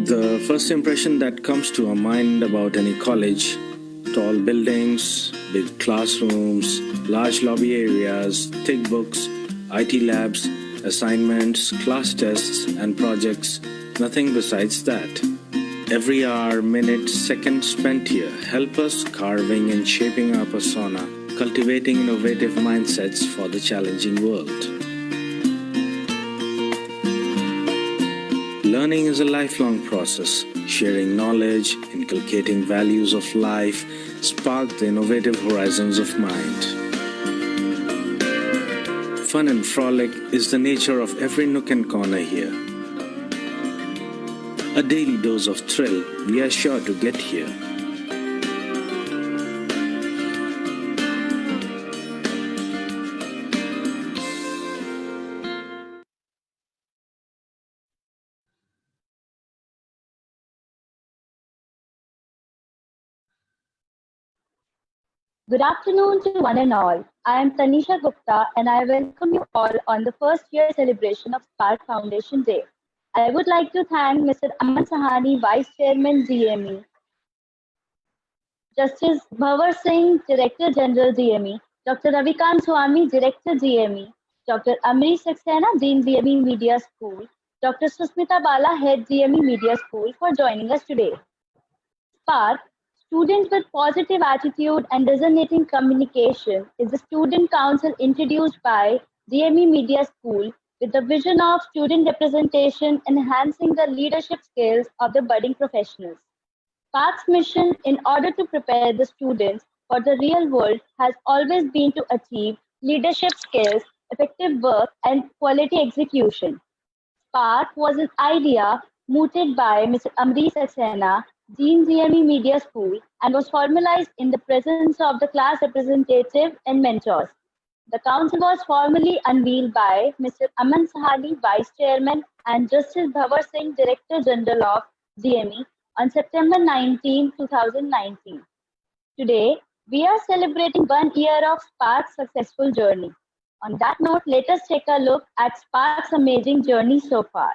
The first impression that comes to our mind about any college: tall buildings, big classrooms, large lobby areas, thick books, IT labs, assignments, class tests, and projects. Nothing besides that. Every hour, minute, second spent here help us carving and shaping our persona, cultivating innovative mindsets for the challenging world. Learning is a lifelong process. Sharing knowledge, inculcating values of life, spark the innovative horizons of mind. Fun and frolic is the nature of every nook and corner here. A daily dose of thrill we are sure to get here. Good afternoon to one and all. I am Tanisha Gupta and I welcome you all on the first year celebration of SPARC Foundation Day. I would like to thank Mr. Aman Sahani, Vice Chairman GME, Justice Bhavar Singh, Director General GME, Dr. Ravikant Swami, Director GME, Dr. Amrish Saxena, Dean GME Media School, Dr. Susmita Bala, Head GME Media School for joining us today. SPARC, Students with Positive Attitude and Resonating Communication, is the student council introduced by GME Media School with the vision of student representation enhancing the leadership skills of the budding professionals. SPARC's mission in order to prepare the students for the real world has always been to achieve leadership skills, effective work, and quality execution. SPARC was an idea mooted by Mr. Amrish Saxena, Dean GME Media School, and was formalized in the presence of the class representative and mentors. The council was formally unveiled by Mr. Aman Sahani, Vice Chairman, and Justice Bhavar Singh, Director General of GME, on September 19, 2019. Today, we are celebrating 1 year of SPARC's successful journey. On that note, let us take a look at SPARC's amazing journey so far.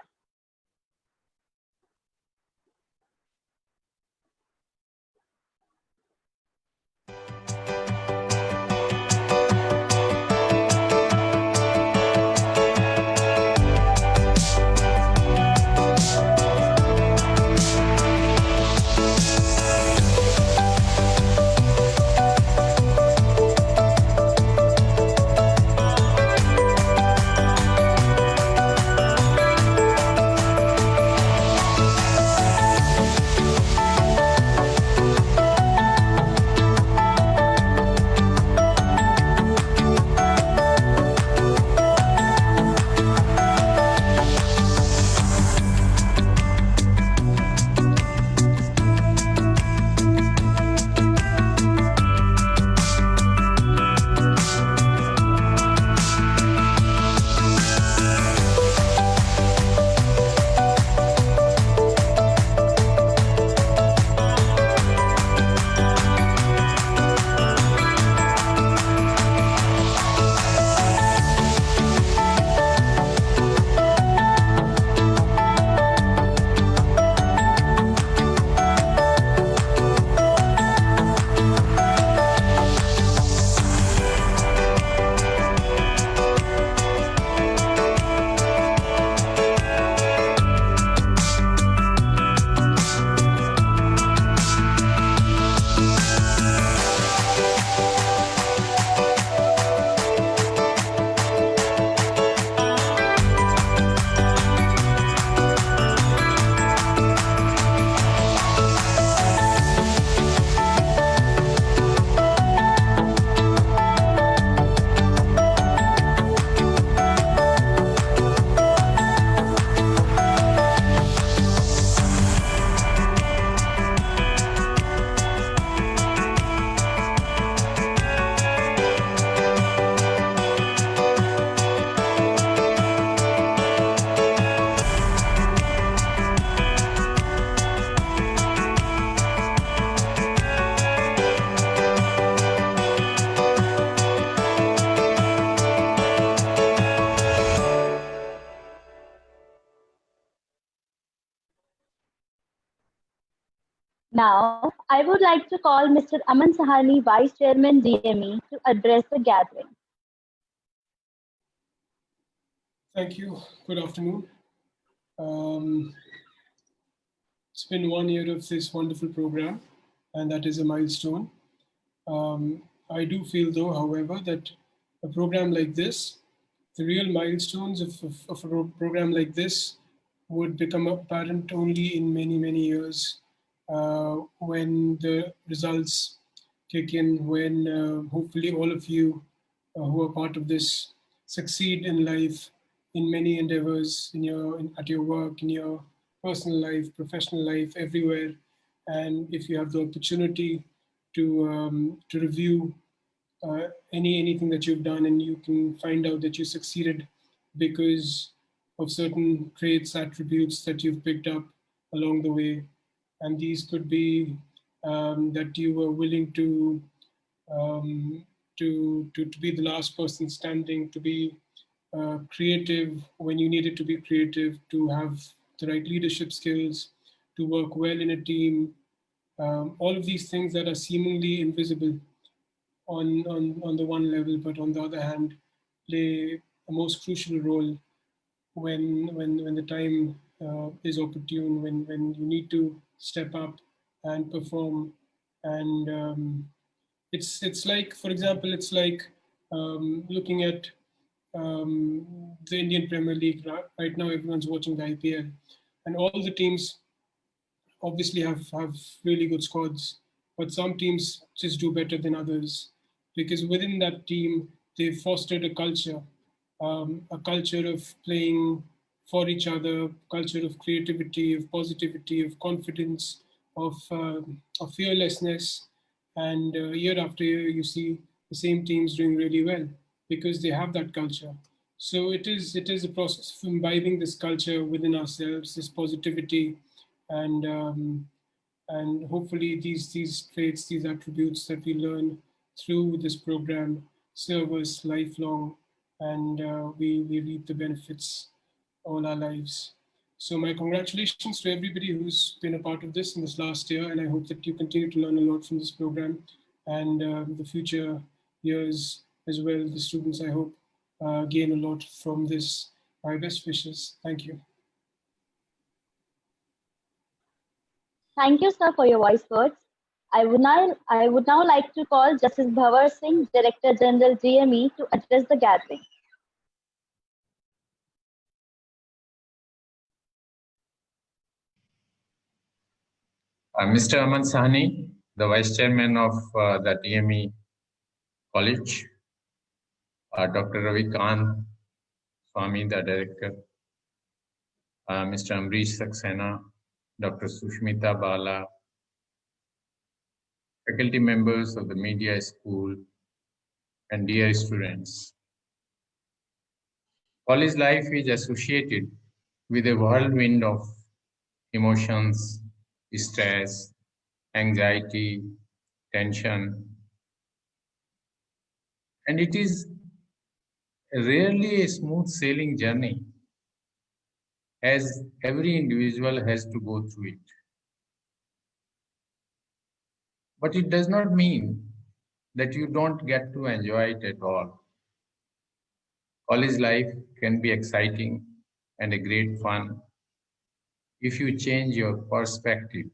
Now, I would like to call Mr. Aman Sahani, Vice Chairman GME, to address the gathering. Thank you. Good afternoon. It's been 1 year of this wonderful program, and that is a milestone. I do feel, though, however, that a program like this, the real milestones of a program like this would become apparent only in many, many years when the results kick in, when hopefully all of you who are part of this succeed in life in many endeavors at your work, in your personal life, professional life, everywhere. And if you have the opportunity to review anything that you've done, and you can find out that you succeeded because of certain traits, attributes that you've picked up along the way. And these could be that you were willing um, to be the last person standing, to be creative when you needed to be creative, to have the right leadership skills, to work well in a team. All of these things that are seemingly invisible on the one level, but on the other hand, play a most crucial role when the time is opportune, when you need to step up and perform. And it's like, for example, it's like looking at the Indian Premier League. Right now, everyone's watching the IPL, and all the teams obviously have really good squads, but some teams just do better than others because within that team they've fostered a culture of playing for each other, culture of creativity, of positivity, of confidence, of fearlessness, and year after year you see the same teams doing really well because they have that culture. So it is a process of imbibing this culture within ourselves, this positivity, and and hopefully these traits, these attributes that we learn through this program serve us lifelong, and we reap the benefits all our lives. So my congratulations to everybody who's been a part of this in this last year, and I hope that you continue to learn a lot from this program, and the future years as well. The students, I hope, gain a lot from this. My best wishes. Thank you. Thank you, sir, for your wise words. I would now like to call Justice Bhavar Singh, Director General GME, to address the gathering. Mr. Aman Sahni, the Vice Chairman of the DME College, Dr. Ravi Kant Swami, the Director, Mr. Amrish Saxena, Dr. Sushmita Bala, faculty members of the media school, and dear students. College life is associated with a whirlwind of emotions, stress, anxiety, tension, and it is rarely a smooth sailing journey, as every individual has to go through it. But it does not mean that you don't get to enjoy it at all. College life can be exciting and a great fun if you change your perspective.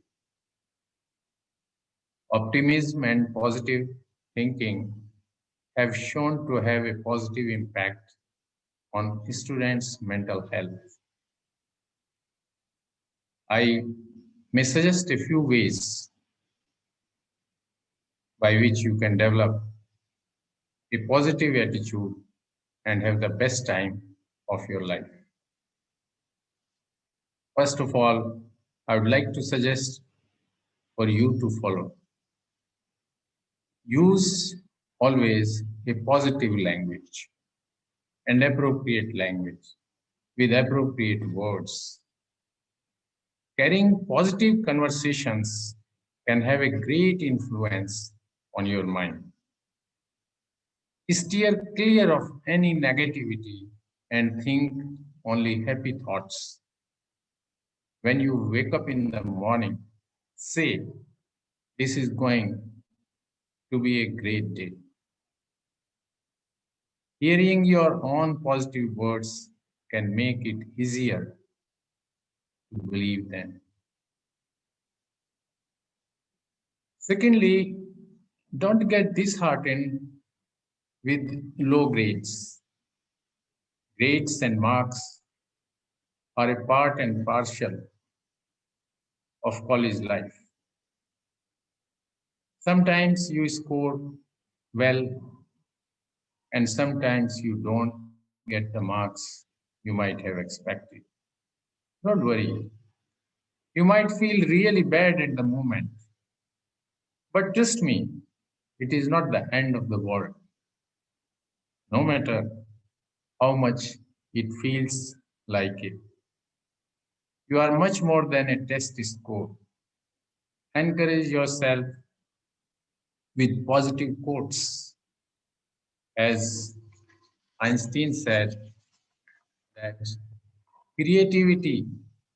Optimism and positive thinking have shown to have a positive impact on students' mental health. I may suggest a few ways by which you can develop a positive attitude and have the best time of your life. First of all, I would like to suggest for you to follow. Use always a positive language and appropriate language with appropriate words. Carrying positive conversations can have a great influence on your mind. Steer clear of any negativity and think only happy thoughts. When you wake up in the morning, say, This is going to be a great day. Hearing your own positive words can make it easier to believe them. Secondly, don't get disheartened with low grades. Grades and marks are a part and parcel of college life. Sometimes you score well, and sometimes you don't get the marks you might have expected. Don't worry. You might feel really bad at the moment, but trust me, it is not the end of the world. No matter how much it feels like it. You are much more than a test score. Encourage yourself with positive quotes. As Einstein said, that creativity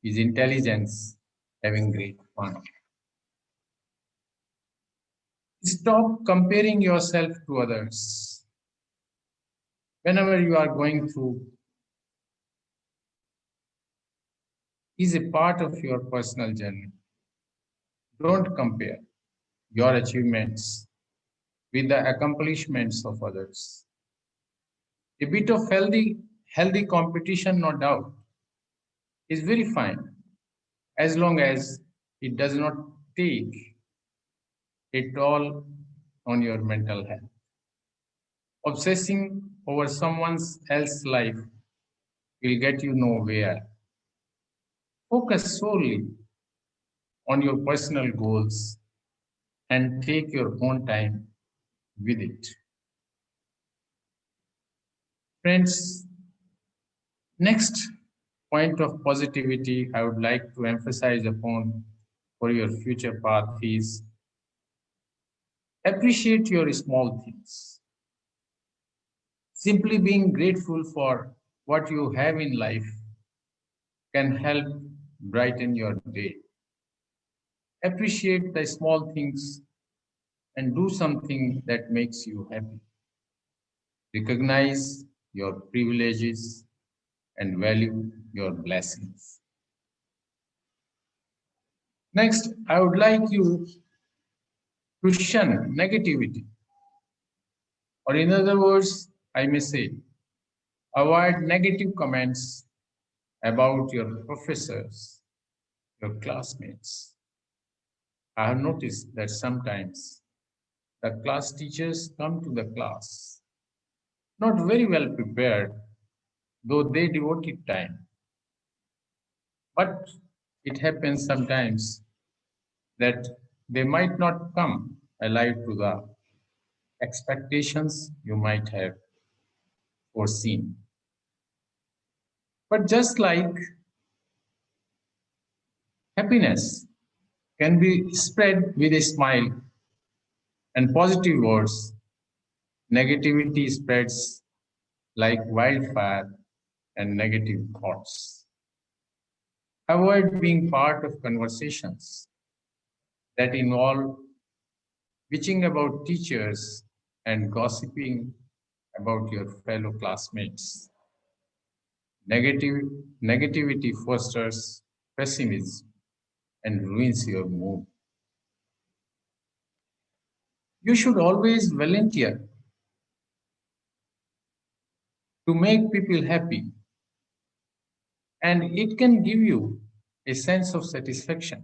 is intelligence having great fun. Stop comparing yourself to others. Whenever you are going through is a part of your personal journey. Don't compare your achievements with the accomplishments of others. A bit of healthy competition, no doubt, is very fine as long as it does not take a toll on your mental health. Obsessing over someone else's life will get you nowhere. Focus solely on your personal goals and take your own time with it. Friends, next point of positivity I would like to emphasize upon for your future path is appreciate your small things. Simply being grateful for what you have in life can help brighten your day. Appreciate the small things and do something that makes you happy. Recognize your privileges and value your blessings. Next, I would like you to shun negativity. Or in other words, I may say, avoid negative comments about your professors, your classmates. I have noticed that sometimes the class teachers come to the class not very well prepared, though they devoted time. But it happens sometimes that they might not come alive to the expectations you might have foreseen. But just like happiness can be spread with a smile and positive words, negativity spreads like wildfire and negative thoughts. Avoid being part of conversations that involve bitching about teachers and gossiping about your fellow classmates. Negativity fosters pessimism and ruins your mood. You should always volunteer to make people happy, and it can give you a sense of satisfaction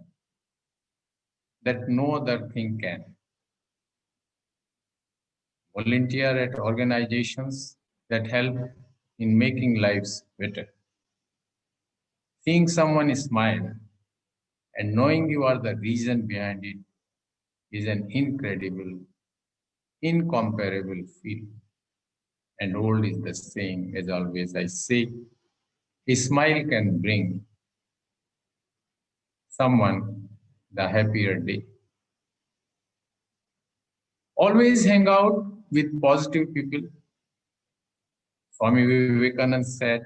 that no other thing can. Volunteer at organizations that help in making lives better. Seeing someone smile and knowing you are the reason behind it is an incredible, incomparable feeling. And old is the saying, as always I say, a smile can bring someone the happier day. Always hang out with positive people. Swami Vivekananda said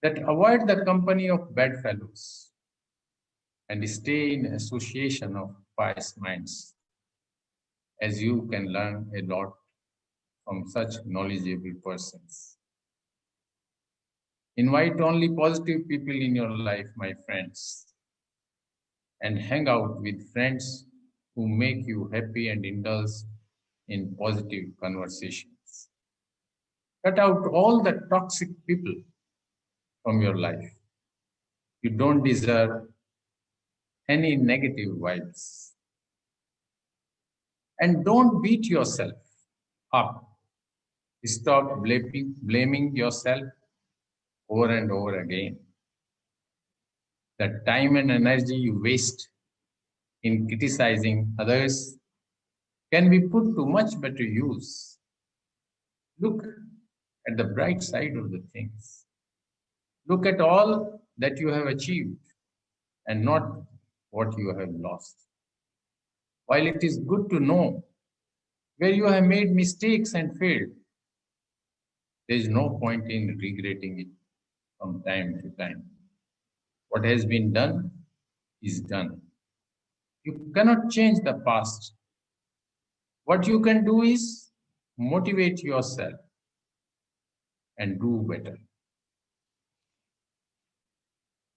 that avoid the company of bad fellows. and stay in association of pious minds, as you can learn a lot from such knowledgeable persons. Invite only positive people in your life, my friends, and hang out with friends who make you happy and indulge in positive conversations. Cut out all the toxic people from your life. You don't deserve any negative vibes. And don't beat yourself up. Stop blaming yourself over and over again. The time and energy you waste in criticizing others can be put to much better use. Look at the bright side of the things. Look at all that you have achieved and not what you have lost. While it is good to know where you have made mistakes and failed, there is no point in regretting it from time to time. What has been done is done. You cannot change the past. What you can do is motivate yourself and do better.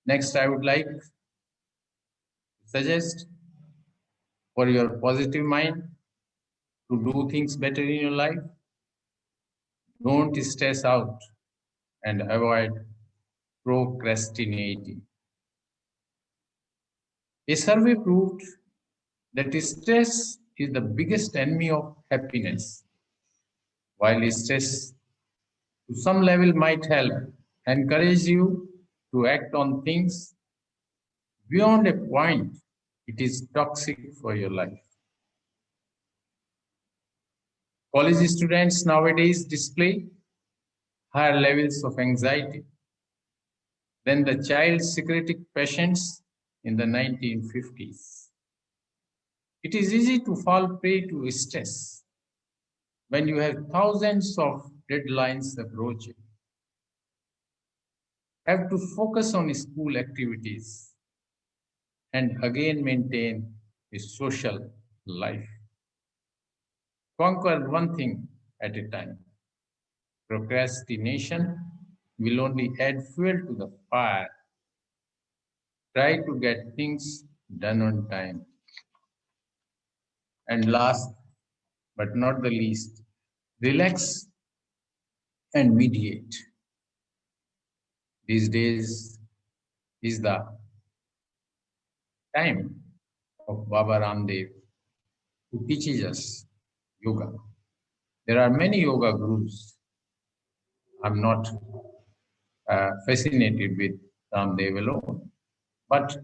Next, I would like to suggest for your positive mind to do things better in your life. Don't stress out and avoid procrastinating. A survey proved that stress is the biggest enemy of happiness. While stress to some level might help encourage you to act on things, beyond a point, it is toxic for your life. College students nowadays display higher levels of anxiety than the child psychiatric patients in the 1950s. It is easy to fall prey to stress when you have thousands of deadlines approaching. Have to focus on school activities and again maintain a social life. Conquer one thing at a time. Procrastination will only add fuel to the fire. Try to get things done on time. And last but not the least, relax and meditate. These days is the time of Baba Ramdev, who teaches us yoga. There are many yoga gurus. I'm not fascinated with Ramdev alone, but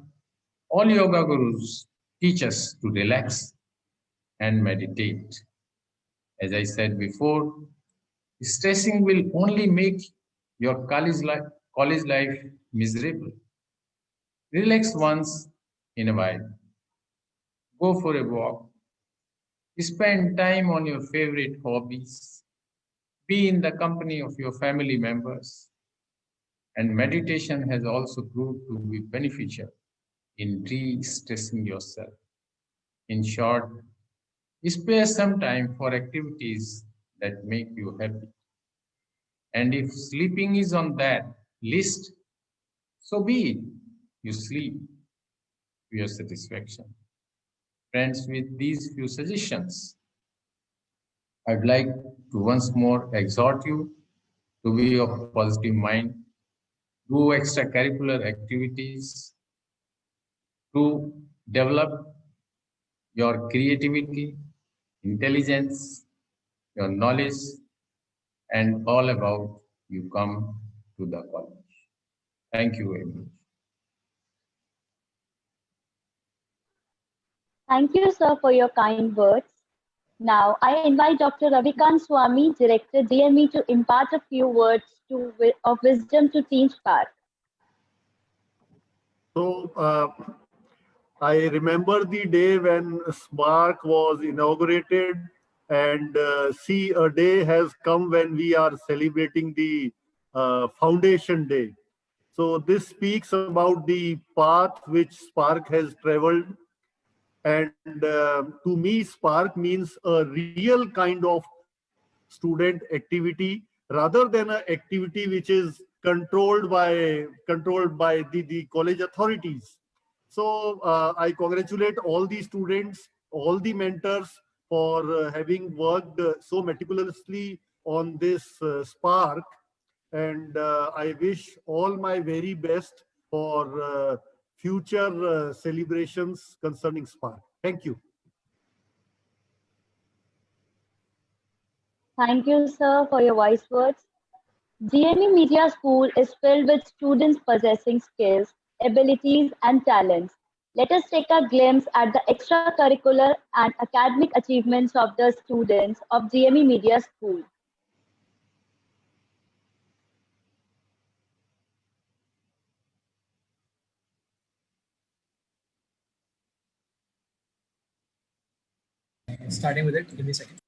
all yoga gurus teach us to relax and meditate. As I said before, stressing will only make your college life miserable. Relax once in a while. Go for a walk. Spend time on your favorite hobbies. Be in the company of your family members. And meditation has also proved to be beneficial in de-stressing yourself. In short, spare some time for activities that make you happy. And if sleeping is on that list, so be it. You sleep to your satisfaction. Friends, with these few suggestions, I'd like to once more exhort you to be of positive mind, do extracurricular activities, to develop your creativity, intelligence, your knowledge, and all about you come to the college. Thank you very much. Thank you, sir, for your kind words. Now, I invite Dr. Ravikant Swami, Director, DME, to impart a few words of wisdom to Team SPARC. So, I remember the day when SPARC was inaugurated, and see, a day has come when we are celebrating the Foundation Day. So this speaks about the path which SPARC has traveled. And to me, SPARC means a real kind of student activity rather than an activity which is controlled by the college authorities. So I congratulate all the students, all the mentors for having worked so meticulously on this SPARC. And I wish all my very best for future celebrations concerning SPARC. Thank you. Thank you, sir, for your wise words. GME Media School is filled with students possessing skills, abilities, and talents. Let us take a glimpse at the extracurricular and academic achievements of the students of GME Media School. Starting with it, give me a second.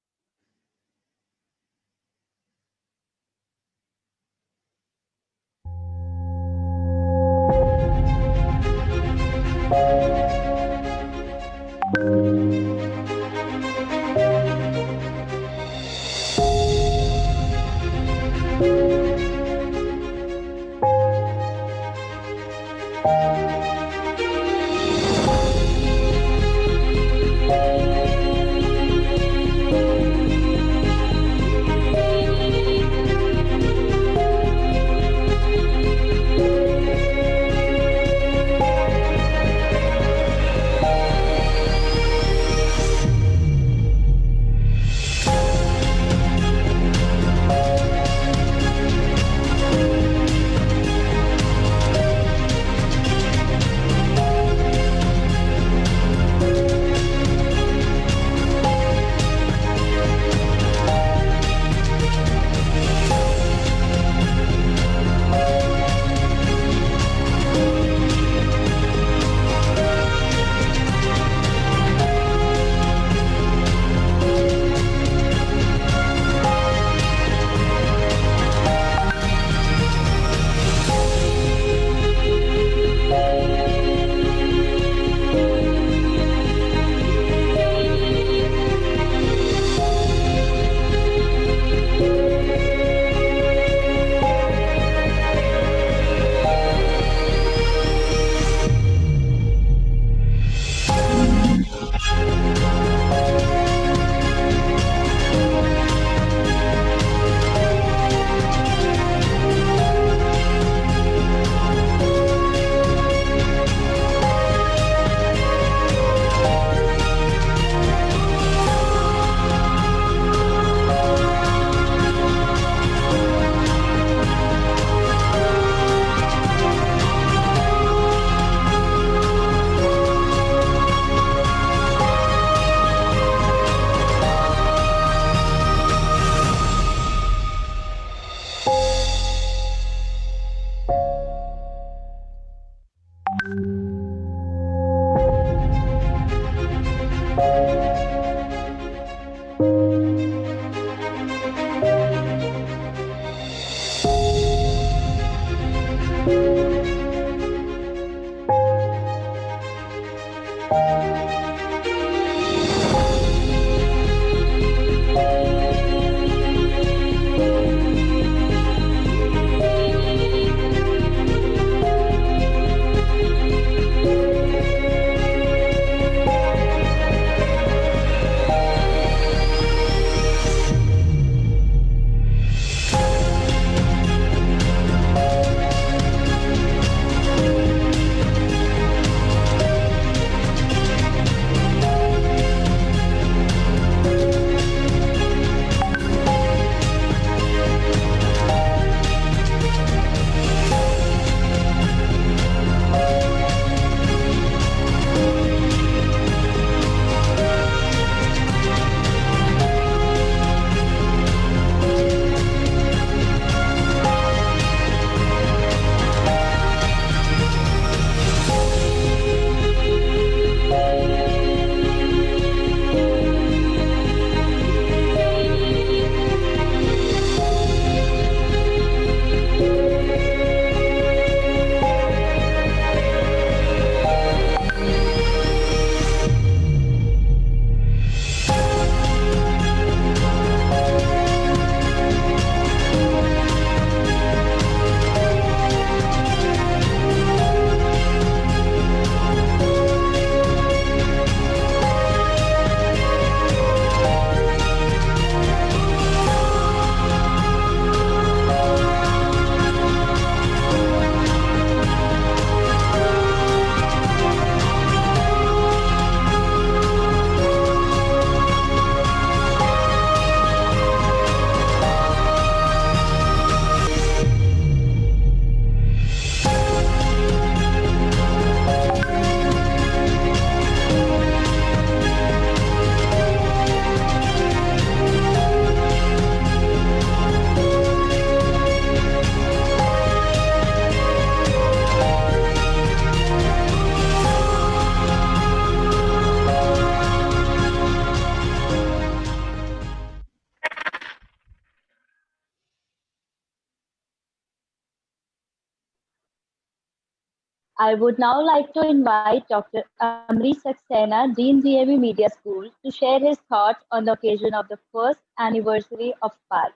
I would now like to invite Dr. Amri Saxena, Dean GME Media School, to share his thoughts on the occasion of the first anniversary of SPARC.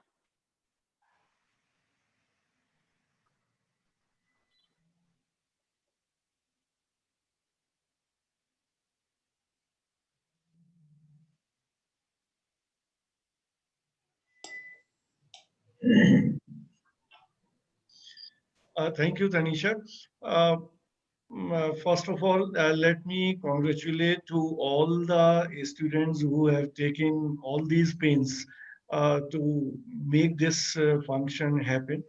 Thank you, Tanisha. First of all, let me congratulate to all the students who have taken all these pains to make this function happen.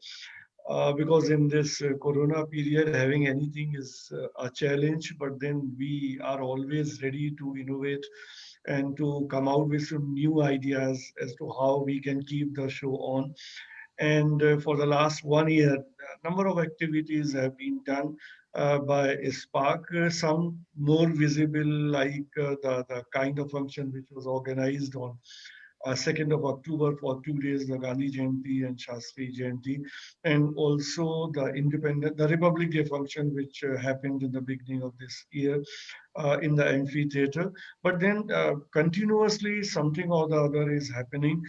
Because in this corona period, having anything is a challenge, but then we are always ready to innovate and to come out with some new ideas as to how we can keep the show on. And for the last 1 year, a number of activities have been done by SPARC, some more visible, like the kind of function which was organized on 2nd of October for 2 days, the Gandhi Jayanti and Shastri Jayanti, and also the Republic Day function, which happened in the beginning of this year in the amphitheater. But then continuously something or the other is happening.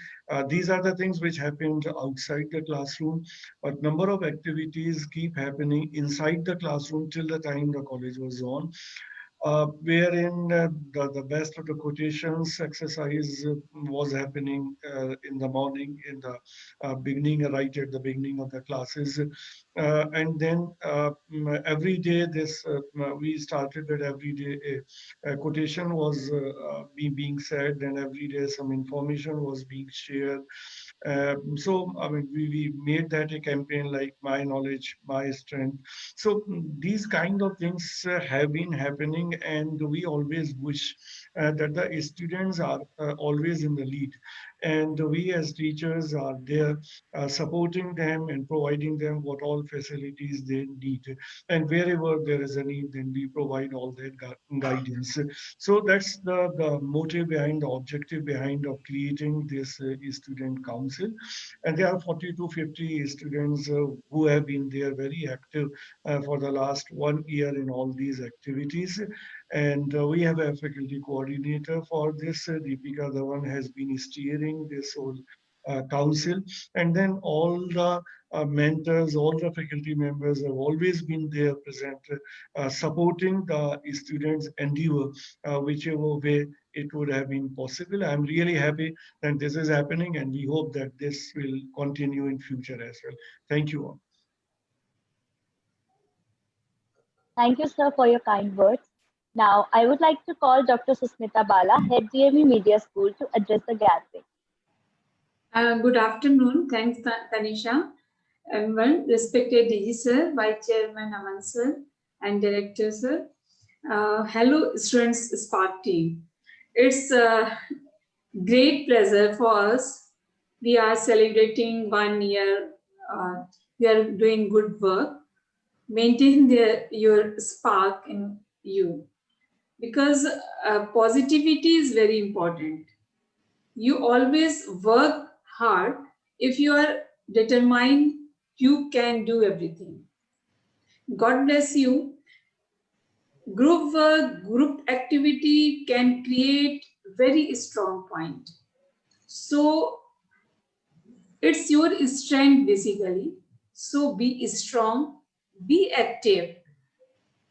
These are the things which happened outside the classroom, but number of activities keep happening inside the classroom till the time the college was on. Wherein the best of the quotations exercise was happening in the morning, in the beginning, right at the beginning of the classes. And then every day we started that every day a quotation was being said, and every day some information was being shared. So, I mean, we made that a campaign like my knowledge, my strength. So these kind of things have been happening, and we always wish that the students are always in the lead. And we as teachers are there supporting them and providing them what all facilities they need. And wherever there is a need, then we provide all that guidance. So that's the motive behind, the objective behind of creating this student council. And there are 40 to 50 students who have been there very active for the last 1 year in all these activities. And we have a faculty coordinator for this. Deepika Dhawan has been steering this whole council. And then all the mentors, all the faculty members have always been there present, supporting the students' endeavor, whichever way it would have been possible. I'm really happy that this is happening, and we hope that this will continue in future as well. Thank you all. Thank you, sir, for your kind words. Now, I would like to call Dr. Susmita Bala, Head GME Media School, to address the gathering. Good afternoon. Thanks, Tanisha. Everyone, respected DG sir, Vice Chairman Aman sir, and Director sir. Hello, students, SPARC team. It's a great pleasure for us. We are celebrating 1 year. We are doing good work. Maintain your spark in you, because positivity is very important. You always work hard. If you are determined, you can do everything. God bless you. Group work, group activity can create very strong point. So it's your strength basically. So be strong, be active,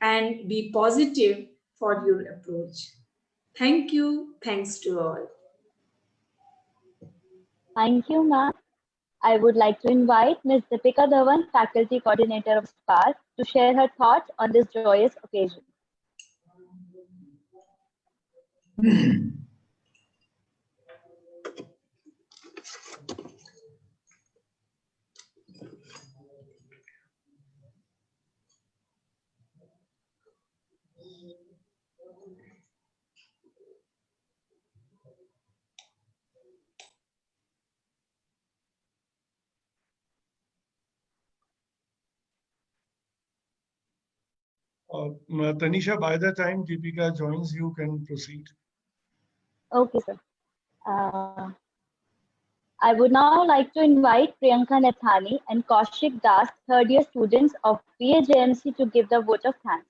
and be positive for your approach. Thank you. Thanks to all. Thank you, ma'am. I would like to invite Ms. Deepika Dhawan, Faculty Coordinator of SPARC, to share her thoughts on this joyous occasion. Tanisha, by the time Deepika joins, you can proceed. Okay, sir. I would now like to invite Priyanka Nathani and Kaushik Das, third year students of BAJMC, to give the vote of thanks.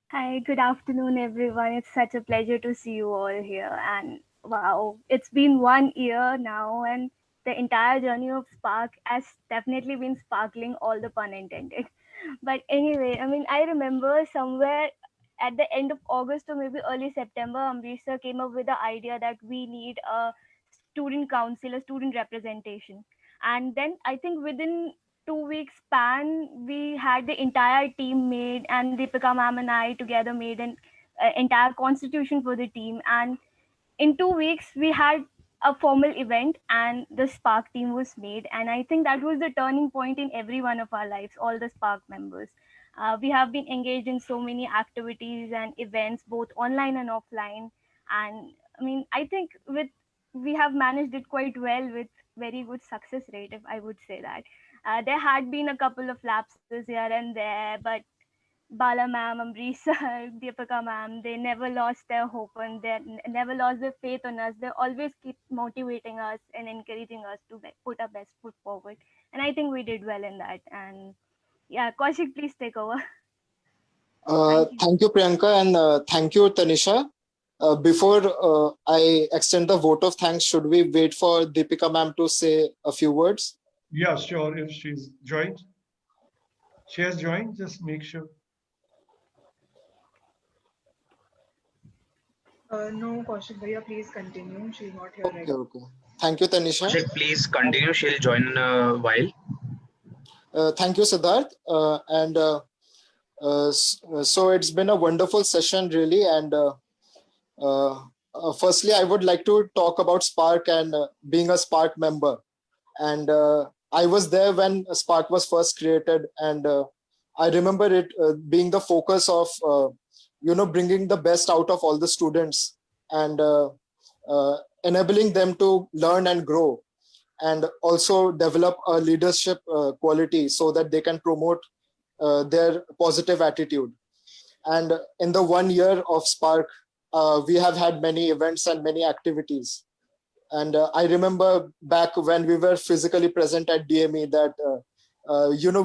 Hi, good afternoon, everyone. It's such a pleasure to see you all here. And wow, it's been 1 year now, and the entire journey of Spark has definitely been sparkling, all the pun intended. But anyway, I mean, I remember somewhere at the end of August or maybe early September, Amrish sir came up with the idea that we need a student council, a student representation. And then I think within 2 weeks span, we had the entire team made, and Deepika ma'am and I together made an entire constitution for the team. And in 2 weeks, we had a formal event, and the Spark team was made. And I think that was the turning point in every one of our lives, all the Spark members. We have been engaged in so many activities and events, both online and offline. And I mean, I think we have managed it quite well with very good success rate, if I would say that. There had been a couple of lapses here and there, but Bala ma'am, Amrish sir, Deepika ma'am, they never lost their hope and they never lost their faith on us. They always keep motivating us and encouraging us to put our best foot forward. And I think we did well in that. And yeah, Kaushik, please take over. Thank you, Priyanka, and thank you, Tanisha. Before I extend the vote of thanks, should we wait for Deepika ma'am to say a few words? Yeah, sure. If she's joined, she has joined. Just make sure. No, Kaushik Bhaiya, please continue. She's not here right now. Okay. Thank you, Tanisha. Kaushik, please continue. She'll join in a while. Thank you, Siddharth. So it's been a wonderful session, really. And firstly, I would like to talk about Spark and being a Spark member. And I was there when Spark was first created, and I remember it being the focus of bringing the best out of all the students and enabling them to learn and grow, and also develop a leadership quality so that they can promote their positive attitude. And in the 1 year of Spark, we have had many events and many activities. And I remember back when we were physically present at DME that,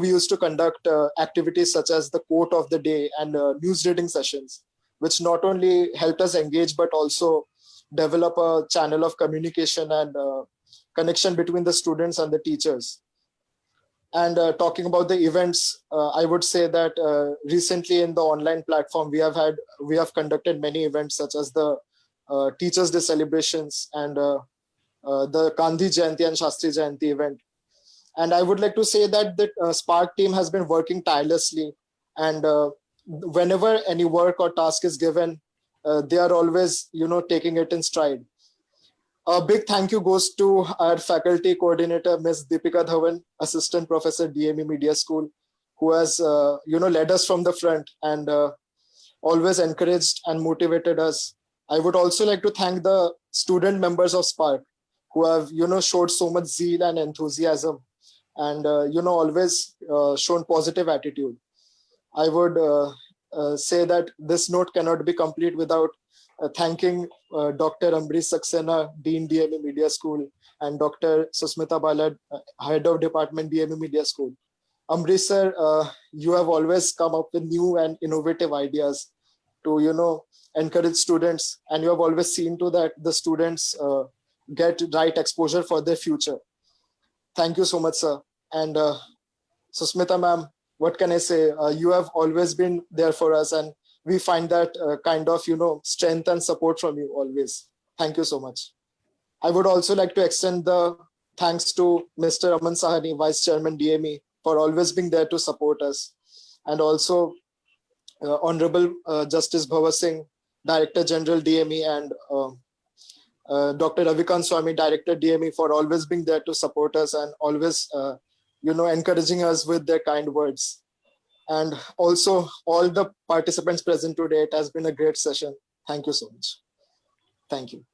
we used to conduct activities such as the quote of the day and news reading sessions, which not only helped us engage, but also develop a channel of communication and connection between the students and the teachers. And talking about the events, I would say that recently in the online platform, we have conducted many events such as the Teachers' Day celebrations and the Gandhi Jayanti and Shastri Jayanti event. And I would like to say that the Spark team has been working tirelessly, and whenever any work or task is given, they are always, taking it in stride. A big thank you goes to our faculty coordinator, Ms. Deepika Dhawan, Assistant Professor, DME Media School, who has, led us from the front and always encouraged and motivated us. I would also like to thank the student members of Spark, who have, showed so much zeal and enthusiasm, and, always shown positive attitude. I would say that this note cannot be complete without thanking Dr. Amrish Saxena, Dean DME Media School, and Dr. Susmita Bala, Head of Department DME Media School. Amrish sir, you have always come up with new and innovative ideas to, encourage students, and you have always seen to that the students get right exposure for their future. Thank you so much, sir. And Susmita ma'am, what can I say? You have always been there for us, and we find that kind of, strength and support from you always. Thank you so much. I would also like to extend the thanks to Mr. Aman Sahani, Vice Chairman DME, for always being there to support us. And also Honorable Justice Bhava Singh, Director General DME, and Dr. Ravikant Swami, Director DME, for always being there to support us and always, encouraging us with their kind words. And also all the participants present today. It has been a great session. Thank you so much. Thank you.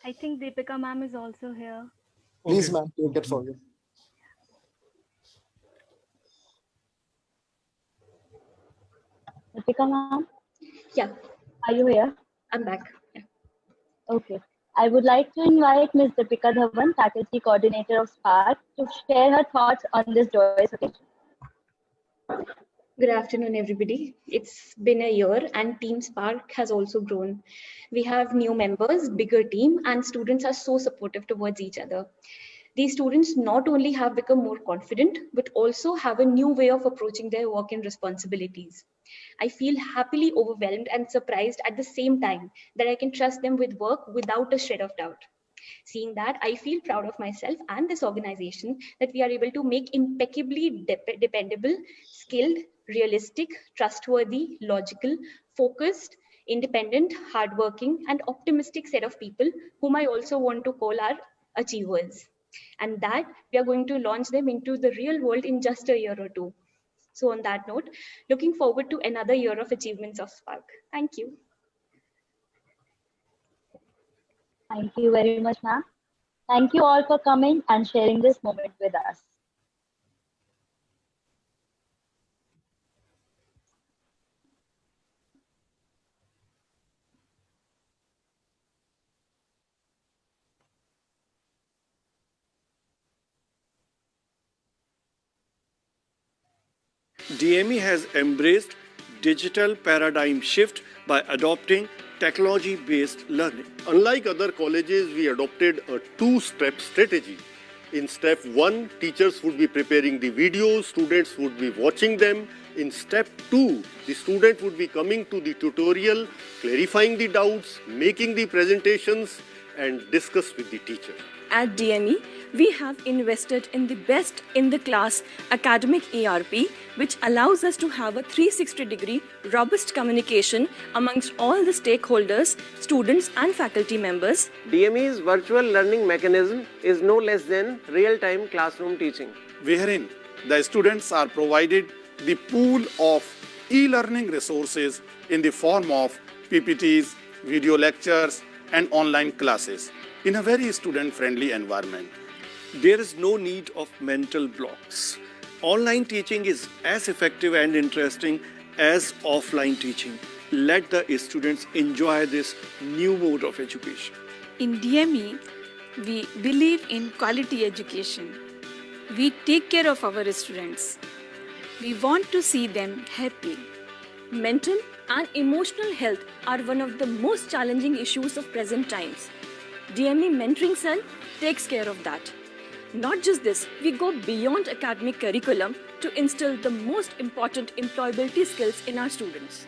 I think Deepika ma'am is also here. Please, ma'am, take it forward. Deepika ma'am? Yeah. Are you here? I'm back. Yeah. Okay. I would like to invite Ms. Deepika Dhawan, Faculty Coordinator of SPARC, to share her thoughts on this joyous occasion. Good afternoon, everybody. It's been a year and Team SPARC has also grown. We have new members, bigger team, and students are so supportive towards each other. These students not only have become more confident, but also have a new way of approaching their work and responsibilities. I feel happily overwhelmed and surprised at the same time that I can trust them with work without a shred of doubt. Seeing that, I feel proud of myself and this organization that we are able to make impeccably dependable, skilled, realistic, trustworthy, logical, focused, independent, hardworking, and optimistic set of people whom I also want to call our achievers. And that we are going to launch them into the real world in just a year or two. So on that note, looking forward to another year of achievements of SPARC. Thank you. Thank you very much, ma'am. Thank you all for coming and sharing this moment with us. DME has embraced digital paradigm shift by adopting technology-based learning. Unlike other colleges, we adopted a two-step strategy. In step 1, teachers would be preparing the videos, students would be watching them. In step 2, the student would be coming to the tutorial, clarifying the doubts, making the presentations, and discuss with the teacher. At DME, we have invested in the best in the class academic ERP, which allows us to have a 360-degree robust communication amongst all the stakeholders, students and faculty members. DME's virtual learning mechanism is no less than real-time classroom teaching, wherein the students are provided the pool of e-learning resources in the form of PPTs, video lectures, and online classes in a very student-friendly environment. There is no need of mental blocks. Online teaching is as effective and interesting as offline teaching. Let the students enjoy this new mode of education. In DME, we believe in quality education. We take care of our students. We want to see them happy. Mental and emotional health are one of the most challenging issues of present times. DME Mentoring Cell takes care of that. Not just this, we go beyond academic curriculum to instill the most important employability skills in our students.